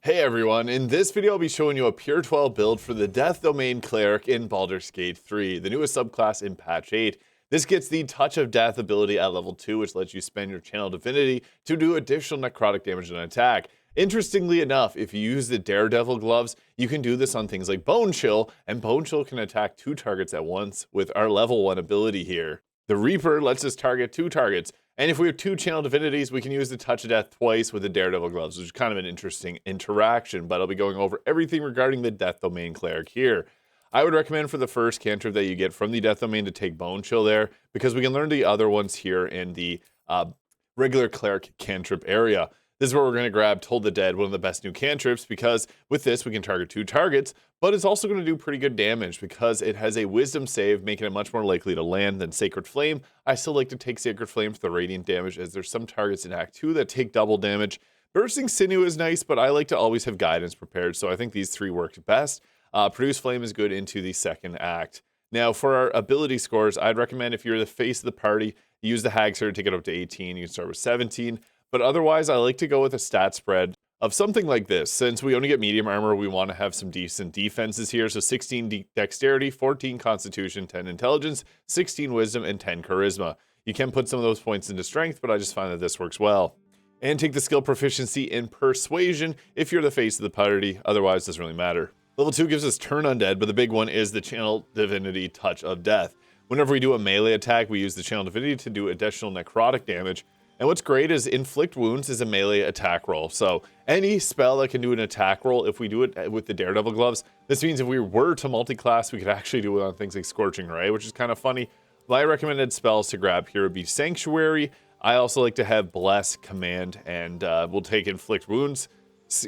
Hey everyone, in this video I'll be showing you a pure 12 build for the Death Domain Cleric in Baldur's Gate 3, the newest subclass in patch 8. This gets the Touch of Death ability at level 2, which lets you spend your channel divinity to do additional necrotic damage on attack. Interestingly enough, if you use the daredevil gloves, you can do this on things like bonechil, and bonechil can attack 2 targets at once with our level 1 ability here. The Reaper lets us target 2 targets, and if we have 2 channel divinities, we can use the Touch of Death twice with the Daredevil gloves, which is kind of an interesting interaction, but I'll be going over everything regarding the Death Domain Cleric here. I would recommend for the first cantrip that you get from the Death Domain to take Bonechil there, because we can learn the other ones here in the regular Cleric cantrip area. This is where we're going to grab Toll the Dead, one of the best new cantrips, because with this we can target 2 targets, but it's also going to do pretty good damage because it has a wisdom save, making it much more likely to land than Sacred Flame. I still like to take Sacred Flame for the radiant damage, as there's some targets in Act 2 that take double damage. Bursting Sinew is nice, but I like to always have guidance prepared, so I think these 3 worked best. Produce Flame is good into the second act. Now, for our ability scores, I'd recommend if you're the face of the party, use the Hag Sword to take it up to 18. You can start with 17. But otherwise, I like to go with a stat spread of something like this. Since we only get medium armor, we want to have some decent defenses here. So 16 dexterity, 14 constitution, 10 intelligence, 16 wisdom, and 10 charisma. You can put some of those points into strength, but I just find that this works well. And take the skill proficiency in persuasion if you're the face of the party. Otherwise, it doesn't really matter. Level 2 gives us turn undead, but the big one is the channel divinity Touch of Death. Whenever we do a melee attack, we use the channel divinity to do additional necrotic damage. And what's great is Inflict Wounds is a melee attack roll. So any spell that can do an attack roll, if we do it with the Daredevil gloves, this means if we were to multi-class, we could actually do it on things like Scorching Ray, which is kind of funny. My recommended spells to grab here would be Sanctuary. I also like to have Bless, Command, and we'll take Inflict Wounds.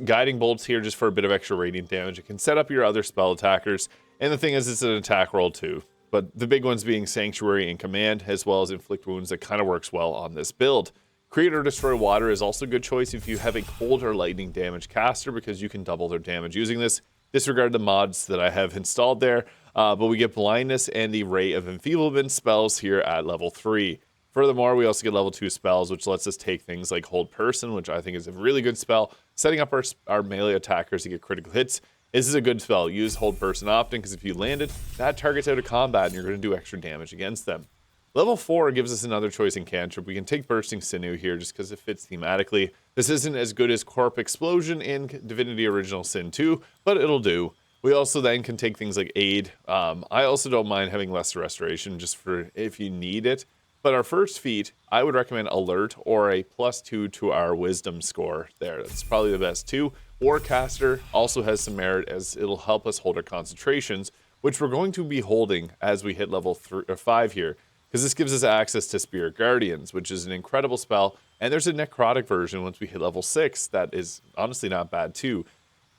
Guiding Bolts here just for a bit of extra radiant damage. It can set up your other spell attackers. And the thing is, it's an attack roll too. But the big ones being Sanctuary and Command, as well as Inflict Wounds, that kind of works well on this build. Create or Destroy Water is also a good choice if you have a cold or lightning damage caster, because you can double their damage using this. Disregard the mods that I have installed there, but we get Blindness and the Ray of Enfeeblement spells here at level 3. Furthermore, we also get level 2 spells, which lets us take things like Hold Person, which I think is a really good spell, setting up our melee attackers to get critical hits. This is a good spell. Use Hold Person often, because if you land it, that target's out of combat and you're going to do extra damage against them. Level 4 gives us another choice in cantrip. We can take Bursting Sinew here just because it fits thematically. This isn't as good as Corp Explosion in Divinity Original Sin 2, but it'll do. We also then can take things like Aid. I also don't mind having Lesser Restoration just for if you need it. But our first feat, I would recommend Alert or a +2 to our Wisdom score there. That's probably the best 2. Warcaster also has some merit, as it'll help us hold our concentrations, which we're going to be holding as we hit level 3 or 5 here, because this gives us access to Spirit Guardians, which is an incredible spell, and there's a necrotic version once we hit level 6 that is honestly not bad too.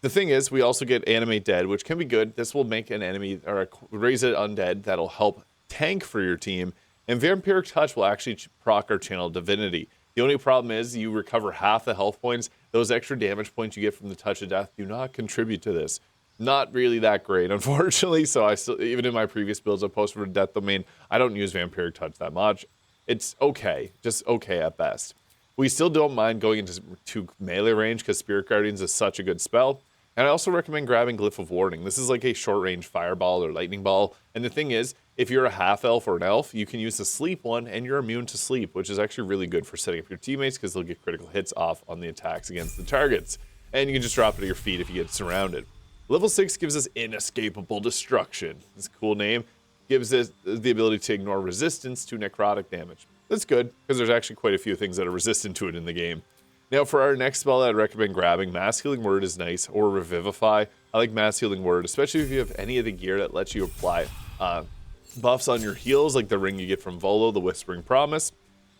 The thing is, we also get Animate Dead, which can be good. This will make an enemy, or raise it undead, that'll help tank for your team, and Vampiric Touch will actually proc our channel divinity. The only problem is you recover half the health points. Those extra damage points you get from the Touch of Death do not contribute to this. Not really that great, unfortunately. So I still, even in my previous builds I posted for Death Domain, I don't use Vampiric Touch that much. It's okay, just okay at best. We still don't mind going into melee range because Spirit Guardians is such a good spell. And I also recommend grabbing Glyph of Warding. This is like a short range fireball or lightning ball. And the thing is, if you're a half elf or an elf, you can use the sleep one and you're immune to sleep, which is actually really good for setting up your teammates because they'll get critical hits off on the attacks against the targets. And you can just drop it at your feet if you get surrounded. Level 6 gives us Inescapable Destruction. It's a cool name. Gives us the ability to ignore resistance to necrotic damage. That's good, because there's actually quite a few things that are resistant to it in the game. Now for our next spell, I'd recommend grabbing Mass Healing Word is nice, or Revivify. I like Mass Healing Word, especially if you have any of the gear that lets you apply buffs on your heals, like the ring you get from Volo, the Whispering Promise.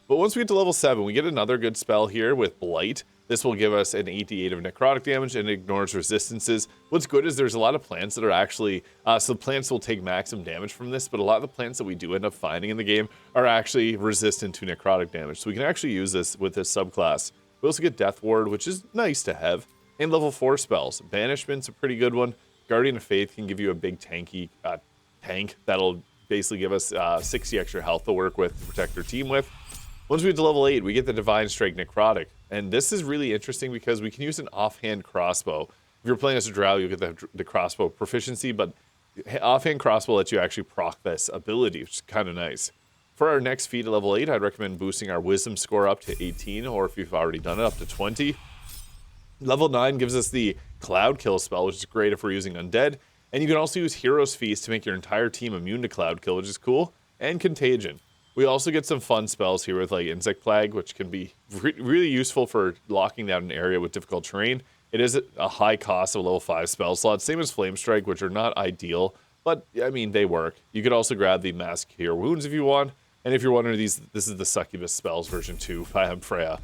But once we get to level 7, we get another good spell here with Blight. This will give us an 88 of necrotic damage and ignores resistances. What's good is there's a lot of plants that are actually, so the plants will take maximum damage from this, but a lot of the plants that we do end up finding in the game are actually resistant to necrotic damage. So we can actually use this with this subclass. We also get Death Ward, which is nice to have. And level 4 spells. Banishment's a pretty good one. Guardian of Faith can give you a big tanky tank that'll basically give us 60 extra health to work with to protect our team with. Once we get to level 8, we get the Divine Strike Necrotic. And this is really interesting because we can use an offhand crossbow. If you're playing as a drow, you'll get the crossbow proficiency, but offhand crossbow lets you actually proc this ability, which is kind of nice. For our next feat at level 8, I'd recommend boosting our wisdom score up to 18, or if you've already done it, up to 20. Level 9 gives us the cloud kill spell, which is great if we're using undead. And you can also use Hero's Feast to make your entire team immune to cloud kill, which is cool, and contagion. We also get some fun spells here with like insect plague, which can be really useful for locking down an area with difficult terrain. It is a high cost of level 5 spell slots, same as Flame Strike, which are not ideal, but I mean, they work. You could also grab the Mass Cure Wounds if you want, and if you're wondering, this is the Succubus Spells version 2 by Freya.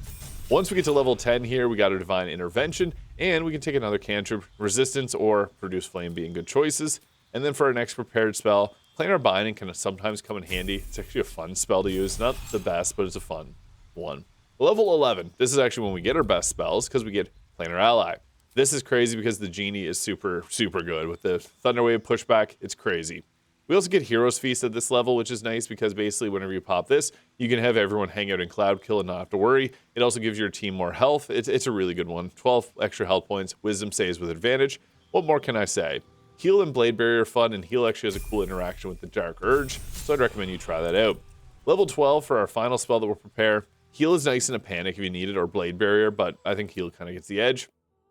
Once we get to level 10 here, we got our Divine Intervention, and we can take another cantrip, Resistance or Produce Flame being good choices. And then for our next prepared spell, Planar Binding can sometimes come in handy. It's actually a fun spell to use, not the best, but it's a fun one. Level 11, this is actually when we get our best spells, because we get Planar Ally. This is crazy because the Genie is super good. With the Thunderwave pushback, it's crazy. We also get Hero's Feast at this level, which is nice because basically whenever you pop this, you can have everyone hang out in Cloud Kill and not have to worry. It also gives your team more health. It's a really good one. 12 extra health points, Wisdom saves with advantage. What more can I say? Heal and Blade Barrier are fun, and Heal actually has a cool interaction with the Dark Urge, so I'd recommend you try that out. Level 12 for our final spell that we'll prepare. Heal is nice in a panic if you need it, or Blade Barrier, but I think Heal kind of gets the edge.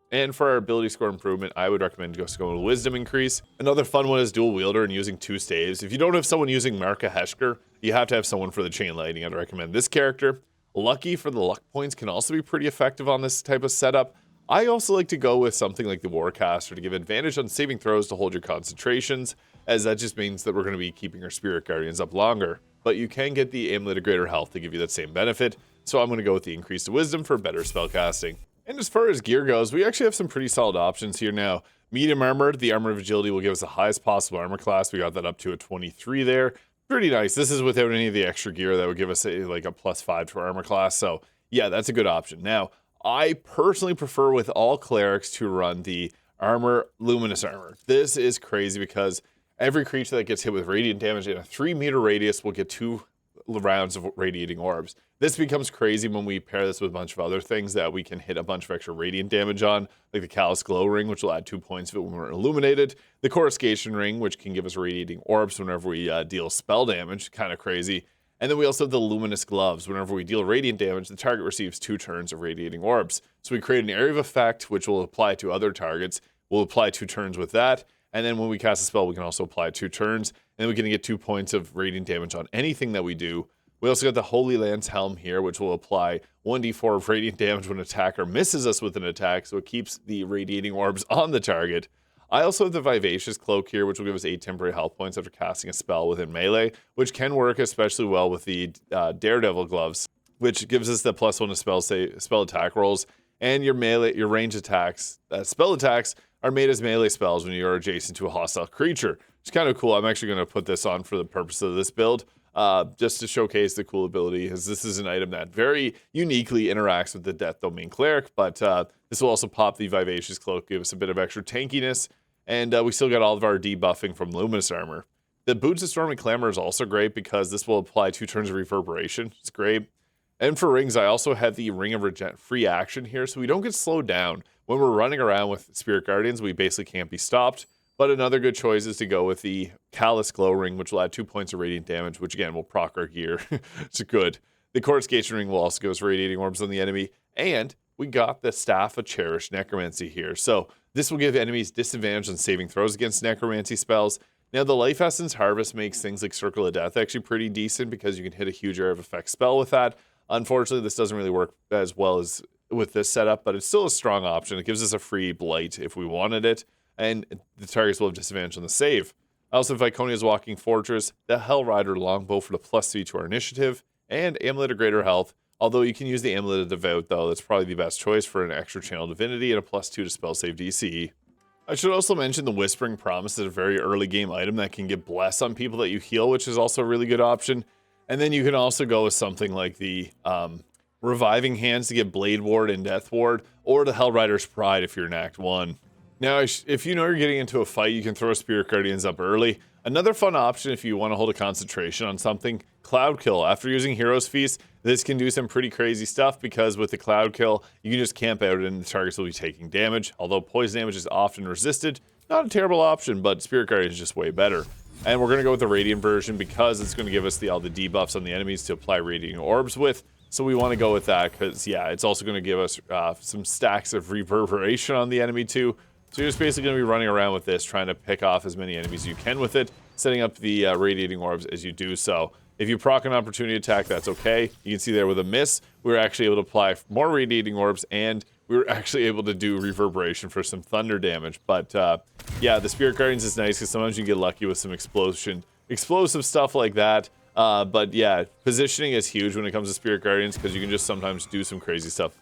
And for our ability score improvement, I would recommend just going with Wisdom increase. Another fun one is Dual Wielder and using 2 staves. If you don't have someone using Marka Heshker, you have to have someone for the Chain Lightning. I'd recommend this character. Lucky for the luck points can also be pretty effective on this type of setup. I also like to go with something like the Warcaster to give advantage on saving throws to hold your concentrations, as that just means that we're going to be keeping our Spirit Guardians up longer. But you can get the Amulet of Greater Health to give you that same benefit, so I'm going to go with the increased Wisdom for better spellcasting. And as far as gear goes, we actually have some pretty solid options here now. Medium Armor, the Armor of Agility will give us the highest possible armor class. We got that up to a 23 there. Pretty nice. This is without any of the extra gear that would give us like a +5 to our armor class, so yeah, that's a good option. Now, I personally prefer with all clerics to run the armor, luminous armor. This is crazy because every creature that gets hit with radiant damage in a 3-meter radius will get 2 rounds of radiating orbs. This becomes crazy when we pair this with a bunch of other things that we can hit a bunch of extra radiant damage on, like the Callous Glow Ring, which will add 2 points of it when we're illuminated, the Coruscation Ring, which can give us radiating orbs whenever we deal spell damage, kind of crazy. And then we also have the Luminous Gloves. Whenever we deal radiant damage, the target receives 2 turns of radiating orbs. So we create an area of effect, which will apply to other targets. We'll apply 2 turns with that. And then when we cast a spell, we can also apply 2 turns. And then we can get 2 points of radiant damage on anything that we do. We also got the Holy Lance Helm here, which will apply 1d4 of radiant damage when an attacker misses us with an attack. So it keeps the radiating orbs on the target. I also have the Vivacious Cloak here, which will give us 8 temporary health points after casting a spell within melee, which can work especially well with the Daredevil gloves, which gives us the +1 to spell attack rolls. And your range attacks, spell attacks, are made as melee spells when you're adjacent to a hostile creature. It's kind of cool. I'm actually going to put this on for the purpose of this build, just to showcase the cool ability, as this is an item that very uniquely interacts with the Death Domain Cleric, but this will also pop the Vivacious Cloak, give us a bit of extra tankiness, and we still got all of our debuffing from Luminous Armor. The Boots of Storm and Clamor is also great because this will apply 2 turns of Reverberation. It's great. And for rings, I also have the Ring of Free Action here, so we don't get slowed down. When we're running around with Spirit Guardians, we basically can't be stopped. But another good choice is to go with the Callous Glow Ring, which will add 2 points of radiant damage, which again will proc our gear. It's good. The Coruscation Ring will also give us radiating orbs on the enemy. And we got the Staff of Cherished Necromancy here. So this will give enemies disadvantage on saving throws against necromancy spells. Now, the Life Essence Harvest makes things like Circle of Death actually pretty decent because you can hit a huge area of effect spell with that. Unfortunately, this doesn't really work as well as with this setup, but it's still a strong option. It gives us a free Blight if we wanted it, and the targets will have disadvantage on the save. I also have Viconia's Walking Fortress, the Hellrider Longbow for the +3 to our initiative, and Amulet of Greater Health. Although you can use the Amulet of Devout, though, that's probably the best choice for an extra channel divinity and a +2 to spell save DC. I should also mention the Whispering Promise is a very early game item that can get Bless on people that you heal, which is also a really good option. And then you can also go with something like the Reviving Hands to get Blade Ward and Death Ward, or the Hellrider's Pride if you're in Act 1. Now, if you know you're getting into a fight, you can throw Spirit Guardians up early. Another fun option if you want to hold a concentration on something, Cloud Kill. After using Hero's Feast, this can do some pretty crazy stuff because with the Cloud Kill, you can just camp out and the targets will be taking damage. Although poison damage is often resisted, not a terrible option, but Spirit Guardian is just way better. And we're going to go with the Radiant version because it's going to give us all the debuffs on the enemies to apply Radiant Orbs with. So we want to go with that because, yeah, it's also going to give us some stacks of reverberation on the enemy too. So you're just basically going to be running around with this, trying to pick off as many enemies as you can with it, setting up the radiating orbs as you do so. If you proc an opportunity attack, that's okay. You can see there with a miss, we were actually able to apply more radiating orbs, and we were actually able to do reverberation for some thunder damage. But yeah, the Spirit Guardians is nice because sometimes you get lucky with some explosive stuff like that. But yeah, positioning is huge when it comes to Spirit Guardians because you can just sometimes do some crazy stuff.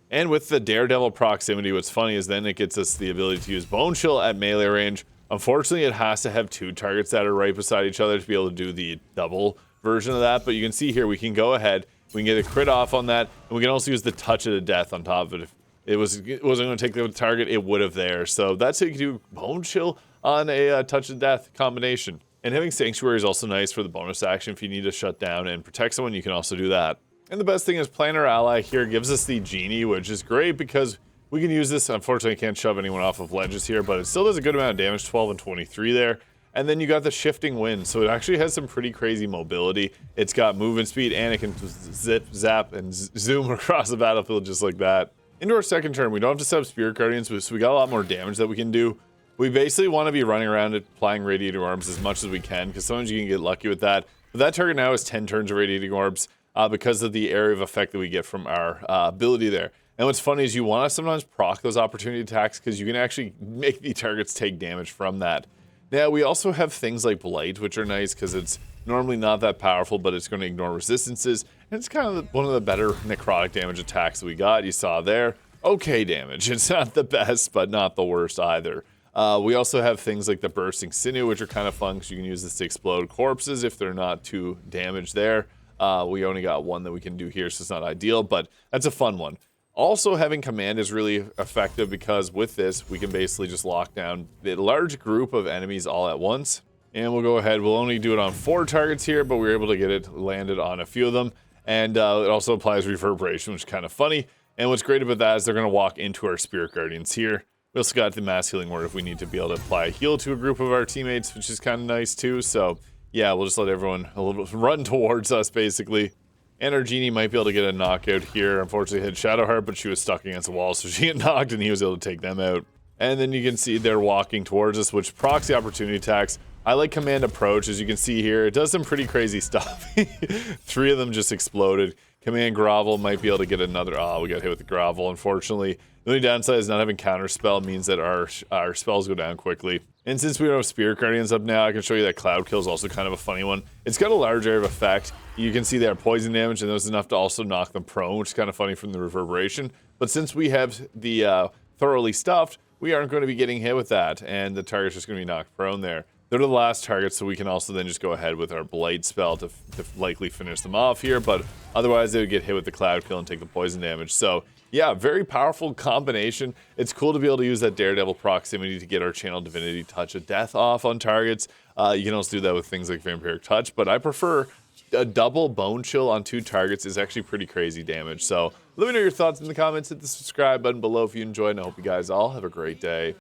And with the Daredevil proximity, what's funny is then it gets us the ability to use bonechil at melee range. Unfortunately, it has to have two targets that are right beside each other to be able to do the double version of that. But you can see here, we can go ahead, we can get a crit off on that, and we can also use the touch of the death on top of it. If it wasn't going to take the target, it would have there. So that's how you can do bonechil on a touch of death combination. And having Sanctuary is also nice for the bonus action. If you need to shut down and protect someone, you can also do that. And the best thing is playing our ally here gives us the Genie, which is great because we can use this. Unfortunately, I can't shove anyone off of ledges here, but it still does a good amount of damage, 12 and 23 there. And then you got the shifting wind, so it actually has some pretty crazy mobility. It's got movement speed, and it can zip, zap, and zoom across the battlefield just like that. Into our second turn, we don't have to set up Spirit Guardians, so we got a lot more damage that we can do. We basically want to be running around applying Radiating Orbs as much as we can, because sometimes you can get lucky with that. But that target now is 10 turns of Radiating Orbs. Because of the area of effect that we get from our ability there. And what's funny is you want to sometimes proc those opportunity attacks because you can actually make the targets take damage from that. Now, we also have things like Blight, which are nice because it's normally not that powerful, but it's going to ignore resistances. And it's kind of one of the better necrotic damage attacks that we got. You saw there. Okay damage. It's not the best, but not the worst either. We also have things like the Bursting Sinew, which are kind of fun because you can use this to explode corpses if they're not too damaged there. We only got one that we can do here, so it's not ideal, but that's a fun one. Also, having command is really effective because with this, we can basically just lock down the large group of enemies all at once. And we'll go ahead, we'll only do it on 4 targets here, but we were able to get it landed on a few of them. And it also applies reverberation, which is kind of funny. And what's great about that is they're going to walk into our Spirit Guardians here. We also got the Mass Healing Word if we need to be able to apply a heal to a group of our teammates, which is kind of nice too. So yeah, we'll just let everyone run towards us, basically. And our Genie might be able to get a knockout here. Unfortunately, hit Shadowheart, but she was stuck against the wall, so she got knocked, and he was able to take them out. And then you can see they're walking towards us, which procs the opportunity attacks. I like Command Approach, as you can see here. It does some pretty crazy stuff. 3 of them just exploded. Command Grovel might be able to get another. Oh, we got hit with the Grovel, unfortunately. The only downside is not having Counterspell means that our spells go down quickly. And since we don't have Spirit Guardians up now, I can show you that Cloud Kill is also kind of a funny one. It's got a large area of effect. You can see they have poison damage, and there's enough to also knock them prone, which is kind of funny from the reverberation. But since we have the Thoroughly Stuffed, we aren't going to be getting hit with that, and the target's just going to be knocked prone there. They're the last targets, so we can also then just go ahead with our Blight spell to likely finish them off here, but otherwise they would get hit with the Cloud Kill and take the poison damage. So yeah, very powerful combination. It's cool to be able to use that Daredevil proximity to get our channel Divinity Touch of Death off on targets. You can also do that with things like Vampiric Touch, but I prefer a double bonechil on 2 targets is actually pretty crazy damage. So let me know your thoughts in the comments. Hit the subscribe button below if you enjoyed, and I hope you guys all have a great day.